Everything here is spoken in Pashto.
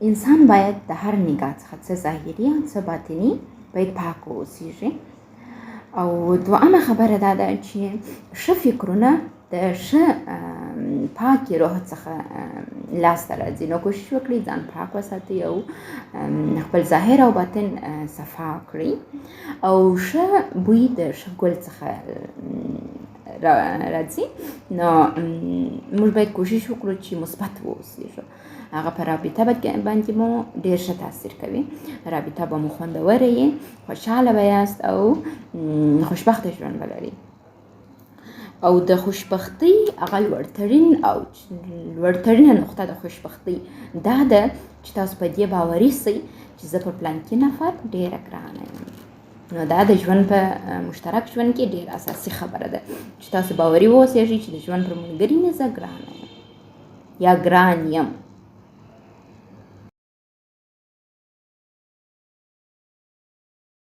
انسان باید د هر نگاه څخه څه ظاهري او څه باطني باید پاک واوسیږي. او دویمه خبره دا ده چې ښه فکرونه د ښه پاکې روح څخه لاسته راځي. نو کوشش وکړئ ځان پاک وساتئ او خپل ظاهر او باطن صفا کړئ. او ښه بوی د ښه ګل څخه راځي. نو موږ باید کوشش وکړو چې مثبت واوسیږو. هغه په رابطه باندې مو ډېر ښه تاثیر کوي. رابطه به مو خوندوره وي، خوشحاله به یاست او خوشبخته ژوند ولرئ. او د خوشبختۍ هغه لوړترینه نقطه د خوشبختۍ دا ده چې تاسو په دې باوري سئ چې زه په پلانکي نفر ډېره ګرانه یم. نو دا د ژوند په مشترک ژوند کې ډېر اساسي خبره ده چې تاسو باوري واوسئ چې د ژوند پر ملګري مې زه ګرانه یم یا ګران یم.